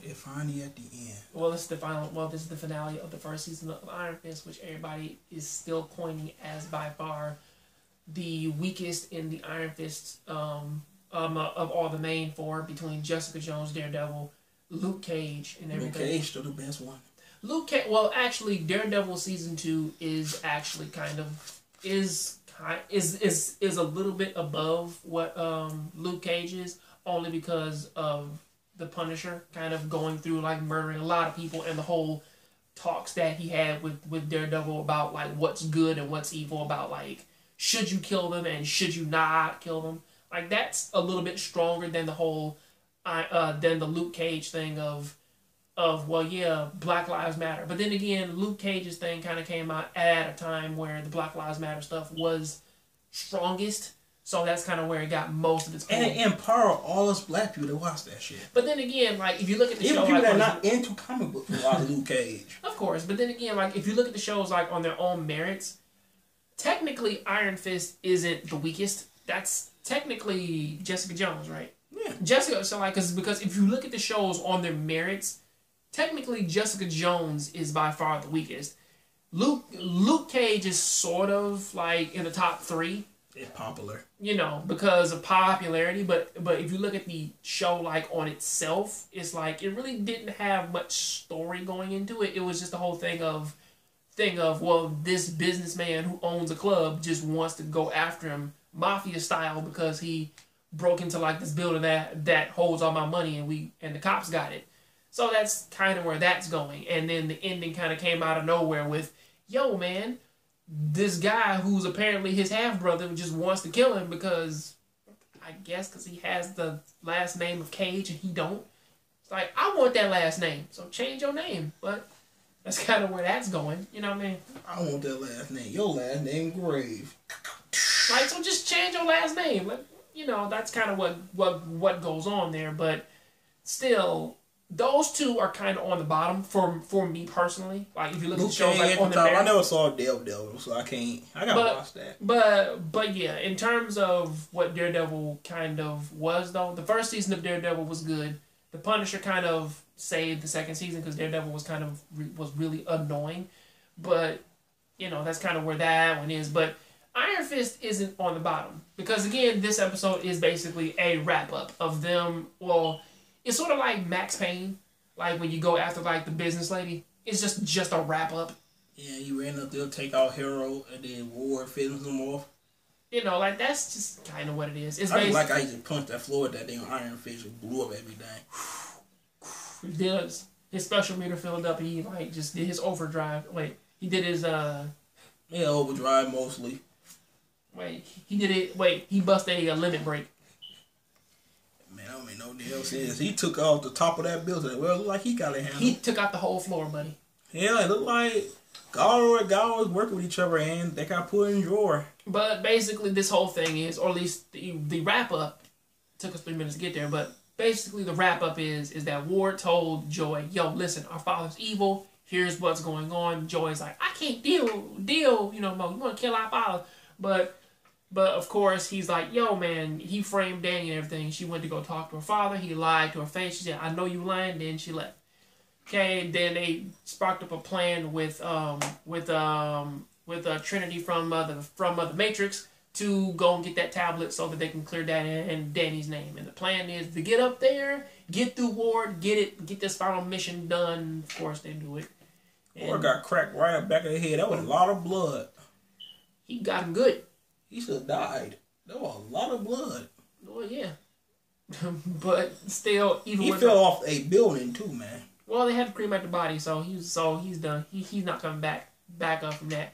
It finally at the end. Well, this is the final. Well, this is the finale of the first season of Iron Fist, which everybody is still coining as by far the weakest in the Iron Fist of all the main four, between Jessica Jones, Daredevil, Luke Cage, and everything. Luke Cage still the best one. Well, actually, Daredevil season 2 is actually kind of is a little bit above what Luke Cage is, only because of the Punisher kind of going through like murdering a lot of people, and the whole talks that he had with Daredevil about like what's good and what's evil, about like should you kill them and should you not kill them. Like that's a little bit stronger than the whole than the Luke Cage thing of well, yeah, Black Lives Matter. But then again, Luke Cage's thing kind of came out at a time where the Black Lives Matter stuff was strongest. So that's kind of where it got most of its pull. And it empowered all us black people to watch that shit. But then again, like, if you look at the show... Even people that are not into comic books watch Luke Cage. Of course. But then again, like, if you look at the shows, like, on their own merits, technically Iron Fist isn't the weakest. That's technically Jessica Jones, right? Yeah. Jessica, so, like, because if you look at the shows on their merits... Technically, Jessica Jones is by far the weakest. Luke Cage is sort of like in the top 3. It's popular, you know, because of popularity. But if you look at the show like on itself, it's like it really didn't have much story going into it. It was just the whole thing of well, this businessman who owns a club just wants to go after him mafia style because he broke into like this building that holds all my money, and the cops got it. So that's kind of where that's going. And then the ending kind of came out of nowhere with, yo, man, this guy who's apparently his half-brother just wants to kill him because, I guess because he has the last name of Cage and he don't. It's like, I want that last name, so change your name. But that's kind of where that's going. You know what I mean? I want that last name. Your last name, Grave. Like, so just change your last name. Like, you know, that's kind of what goes on there. But still... Those two are kind of on the bottom for me personally. Like if you look at the shows like on the top, I never saw Daredevil, so I gotta watch that. But yeah, in terms of what Daredevil kind of was though, the first season of Daredevil was good. The Punisher kind of saved the second season because Daredevil was really annoying. But you know that's kind of where that one is. But Iron Fist isn't on the bottom because again, this episode is basically a wrap up of them. Well. It's sort of like Max Payne, like when you go after like the business lady. It's just a wrap up. Yeah, you ran up there, take out Hero, and then Ward finishes them off. You know, like that's just kind of what it is. It's I like how he just punched that floor with that damn Iron Fist and blew up everything. He does. His special meter filled up. He like just did his overdrive. Wait, he did his Yeah, overdrive mostly. Wait, he did it. Wait, he busted a limit break. Man, I don't make no damn sense. He took off the top of that building. Well, it looked like he got it handled. He took out the whole floor, buddy. Yeah, it looked like God was working with each other and they got put in a drawer. But basically, this whole thing is, or at least the wrap up, took us 3 minutes to get there, but basically the wrap up is that Ward told Joy, yo, listen, our father's evil. Here's what's going on. Joy's like, I can't deal, you know, Mo, you want to kill our father. But of course, he's like, yo, man, he framed Danny and everything. She went to go talk to her father. He lied to her face. She said, I know you lying. Then she left. Okay, then they sparked up a plan with Trinity from the Matrix to go and get that tablet so that they can clear Danny and Danny's name. And the plan is to get up there, get through Ward, get this final mission done. Of course, they do it. Ward got cracked right up back of the head. That was a lot of blood. He got him good. He should have died. That was a lot of blood. Well, yeah. But still, even he fell off a building too, man. Well, they had to cremate the body, so he's done. He's not coming back up from that.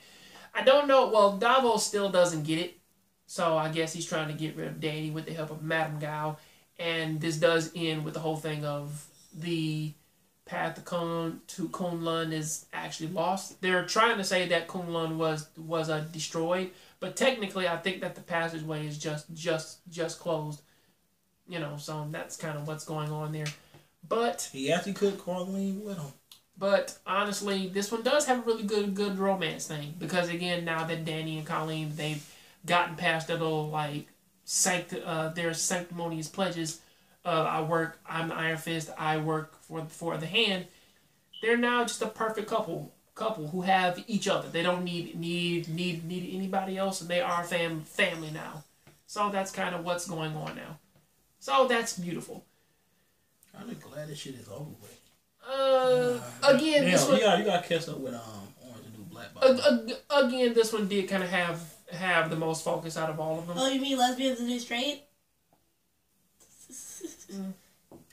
I don't know. Well, Davos still doesn't get it, so I guess he's trying to get rid of Danny with the help of Madame Gao. And this does end with the whole thing of the path to Kunlun is actually lost. They're trying to say that Kunlun was destroyed. But technically, I think that the passageway is just closed. You know, so that's kind of what's going on there. But he actually could Carleen with him. But honestly, this one does have a really good romance thing because again, now that Danny and Colleen they've gotten past their little like their sanctimonious pledges, I'm the Iron Fist. I work for the Hand. They're now just a perfect couple who have each other. They don't need anybody else, and they are family now. So that's kind of what's going on now. So that's beautiful. I'm just glad this shit is over with. Again, damn, this one, you got to catch up with Orange and New Black. Again, this one did kind of have the most focus out of all of them. Oh, you mean lesbians and new straight?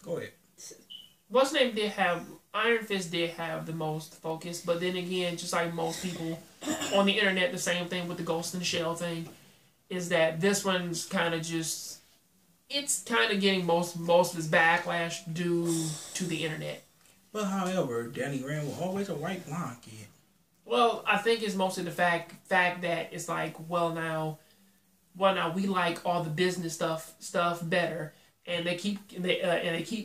Go ahead. What's name did have Iron Fist did have the most focus, but then again, just like most people on the internet, the same thing with the Ghost in the Shell thing, is that this one's kind of just it's kind of getting most of its backlash due to the internet. But however, Danny Rand was always a white blonde kid. Well, I think it's mostly the fact that it's like, well now we like all the business stuff better, and they keep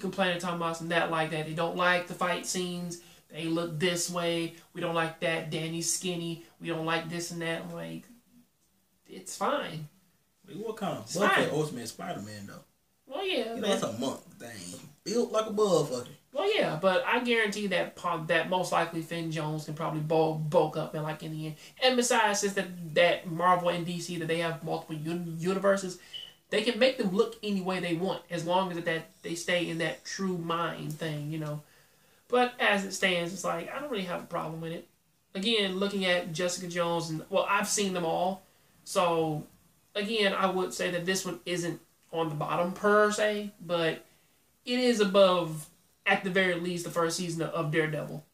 complaining, talking about some that like that. They don't like the fight scenes. They look this way. We don't like that. Danny's skinny. We don't like this and that. I'm like, it's fine. What kind of buff that Ultimate Spider-Man though? Well, yeah, that's a monk thing. Built like a motherfucker. Well, yeah, but I guarantee that most likely Finn Jones can probably bulk up in the end. And besides, since that Marvel and DC that they have multiple universes, they can make them look any way they want as long as that they stay in that true mind thing, you know. But as it stands, it's like I don't really have a problem with it. Again, looking at Jessica Jones, and well, I've seen them all, so again, I would say that this one isn't on the bottom per se, but it is above, at the very least, the first season of Daredevil,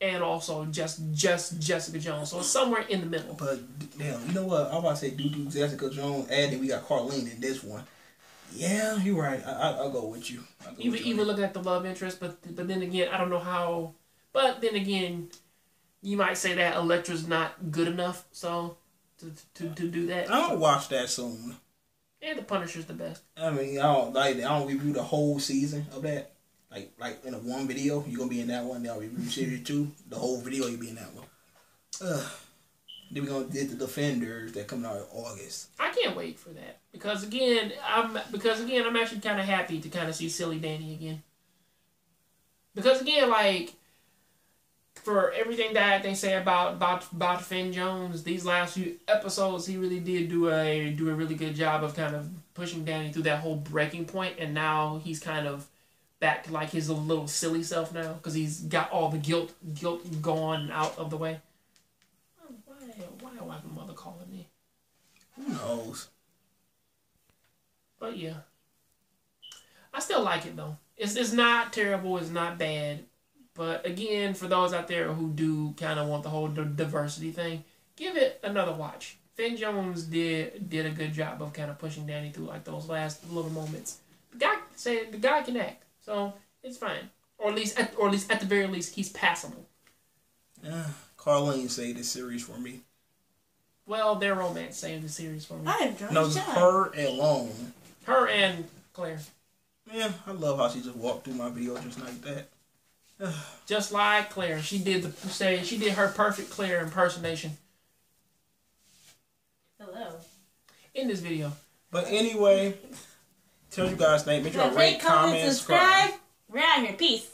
and also just Jessica Jones. So it's somewhere in the middle. But damn, you know what? I'm about to say do Jessica Jones, and then we got Carlene in this one. Yeah, you're right. I'll go with you. Even looking at the love interest, but then again, I don't know how. But then again, you might say that Elektra's not good enough, so to do that. I don't watch that soon. And the Punisher's the best. I mean, I don't review the whole season of that. Like in a one video, you're gonna be in that one. Then I'll review series 2. The whole video you'll be in that one. Then we're gonna get the Defenders that come out in August. I can't wait for that because again, I'm actually kind of happy to kind of see Silly Danny again. Because again, like for everything that they say about Finn Jones, these last few episodes, he really did do a really good job of kind of pushing Danny through that whole breaking point, and now he's kind of back to like his little silly self now because he's got all the guilt gone out of the way. Why my mother calling me? Who knows? But yeah, I still like it though. It's not terrible. It's not bad. But again, for those out there who do kind of want the whole diversity thing, give it another watch. Finn Jones did a good job of kind of pushing Danny through like those last little moments. The guy can act, so it's fine. Or at least at the very least, he's passable. Carlene saved this series for me. Well, their romance saved the series for me. I enjoyed it. No, it's her alone. Her and Claire. Yeah, I love how she just walked through my video just like that. Just like Claire, she did her perfect Claire impersonation. Hello. In this video. But anyway, tell you guys, make sure to rate, comment, subscribe. We're out here. Peace.